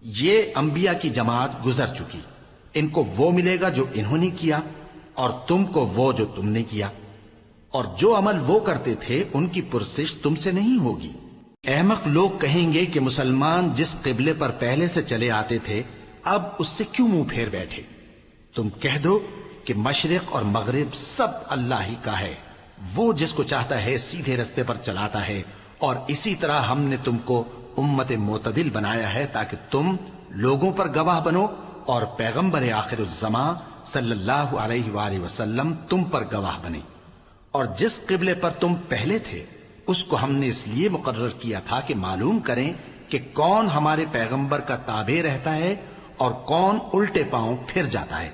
یہ انبیاء کی جماعت گزر چکی، ان کو وہ ملے گا جو انہوں نے کیا، اور تم کو وہ جو تم نے کیا، اور جو عمل وہ کرتے تھے ان کی پرسش تم سے نہیں ہوگی۔ احمق لوگ کہیں گے کہ مسلمان جس قبلے پر پہلے سے چلے آتے تھے اب اس سے کیوں منہ پھیر بیٹھے؟ تم کہہ دو کہ مشرق اور مغرب سب اللہ ہی کا ہے، وہ جس کو چاہتا ہے سیدھے رستے پر چلاتا ہے، اور اسی طرح ہم نے تم کو امت معتدل بنایا ہے تاکہ تم لوگوں پر گواہ بنو، اور پیغمبر آخر الزمان صلی اللہ علیہ وآلہ وسلم تم پر گواہ بنے۔ اور جس قبلے پر تم پہلے تھے اس کو ہم نے اس لیے مقرر کیا تھا کہ معلوم کریں کہ کون ہمارے پیغمبر کا تابع رہتا ہے اور کون الٹے پاؤں پھر جاتا ہے۔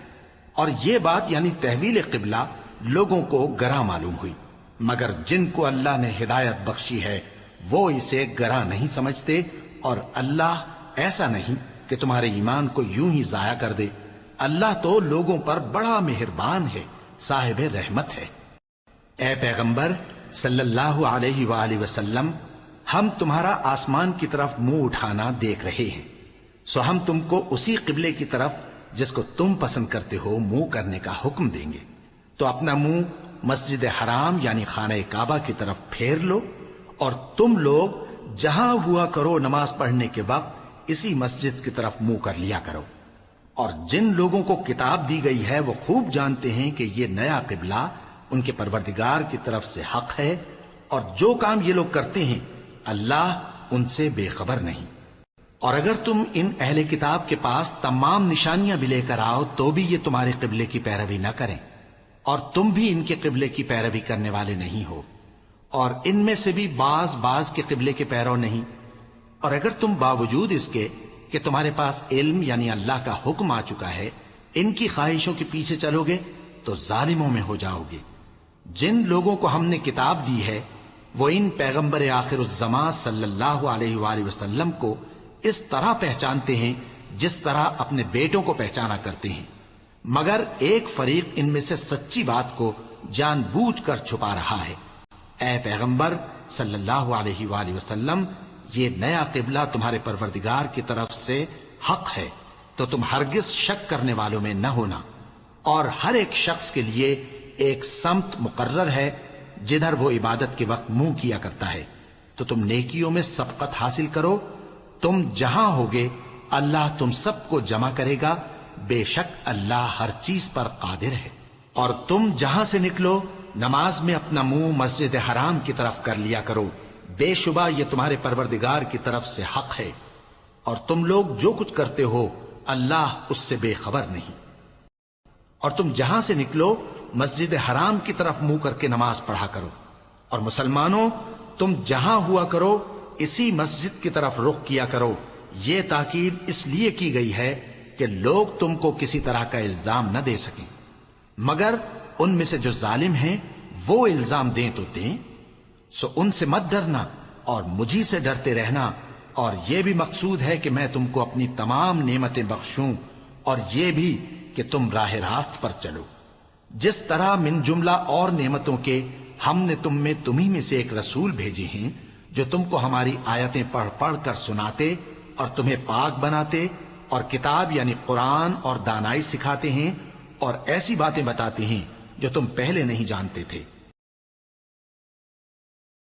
اور یہ بات یعنی تحویل قبلہ لوگوں کو گراں معلوم ہوئی، مگر جن کو اللہ نے ہدایت بخشی ہے وہ اسے گراں نہیں سمجھتے، اور اللہ ایسا نہیں کہ تمہارے ایمان کو یوں ہی ضائع کر دے۔ اللہ تو لوگوں پر بڑا مہربان ہے، صاحب رحمت ہے۔ اے پیغمبر صلی اللہ علیہ وآلہ وسلم، ہم تمہارا آسمان کی طرف منہ اٹھانا دیکھ رہے ہیں، سو ہم تم کو اسی قبلے کی طرف جس کو تم پسند کرتے ہو منہ کرنے کا حکم دیں گے، تو اپنا منہ مسجد حرام یعنی خانہ کعبہ کی طرف پھیر لو، اور تم لوگ جہاں ہوا کرو نماز پڑھنے کے وقت اسی مسجد کی طرف منہ کر لیا کرو۔ اور جن لوگوں کو کتاب دی گئی ہے وہ خوب جانتے ہیں کہ یہ نیا قبلہ ان کے پروردگار کی طرف سے حق ہے، اور جو کام یہ لوگ کرتے ہیں اللہ ان سے بے خبر نہیں۔ اور اگر تم ان اہل کتاب کے پاس تمام نشانیاں بھی لے کر آؤ تو بھی یہ تمہارے قبلے کی پیروی نہ کریں، اور تم بھی ان کے قبلے کی پیروی کرنے والے نہیں ہو، اور ان میں سے بھی بعض کے قبلے کے پیرو نہیں۔ اور اگر تم باوجود اس کے کہ تمہارے پاس علم یعنی اللہ کا حکم آ چکا ہے ان کی خواہشوں کے پیچھے چلو گے تو ظالموں میں ہو جاؤ گے۔ جن لوگوں کو ہم نے کتاب دی ہے وہ ان پیغمبر آخر الزمان صلی اللہ علیہ وآلہ وسلم کو اس طرح پہچانتے ہیں جس طرح اپنے بیٹوں کو پہچانا کرتے ہیں، مگر ایک فریق ان میں سے سچی بات کو جان بوجھ کر چھپا رہا ہے۔ اے پیغمبر صلی اللہ علیہ وآلہ وسلم، یہ نیا قبلہ تمہارے پروردگار کی طرف سے حق ہے، تو تم ہرگز شک کرنے والوں میں نہ ہونا، اور ہر ایک شخص کے لیے ایک سمت مقرر ہے جدھر وہ عبادت کے وقت منہ کیا کرتا ہے، تو تم نیکیوں میں سبقت حاصل کرو۔ تم جہاں ہوگے اللہ تم سب کو جمع کرے گا، بے شک اللہ ہر چیز پر قادر ہے۔ اور تم جہاں سے نکلو نماز میں اپنا منہ مسجد حرام کی طرف کر لیا کرو، بے شبہ یہ تمہارے پروردگار کی طرف سے حق ہے، اور تم لوگ جو کچھ کرتے ہو اللہ اس سے بے خبر نہیں۔ اور تم جہاں سے نکلو مسجد حرام کی طرف منہ کر کے نماز پڑھا کرو، اور مسلمانوں تم جہاں ہوا کرو اسی مسجد کی طرف رخ کیا کرو۔ یہ تاکید اس لیے کی گئی ہے کہ لوگ تم کو کسی طرح کا الزام نہ دے سکیں، مگر ان میں سے جو ظالم ہیں وہ الزام دیں تو دیں، سو ان سے مت ڈرنا اور مجھی سے ڈرتے رہنا، اور یہ بھی مقصود ہے کہ میں تم کو اپنی تمام نعمتیں بخشوں، اور یہ بھی کہ تم راہ راست پر چلو۔ جس طرح من جملہ اور نعمتوں کے ہم نے تمہیں میں سے ایک رسول بھیجے ہیں جو تم کو ہماری آیتیں پڑھ پڑھ کر سناتے اور تمہیں پاک بناتے، اور کتاب یعنی قرآن اور دانائی سکھاتے ہیں، اور ایسی باتیں بتاتے ہیں جو تم پہلے نہیں جانتے تھے۔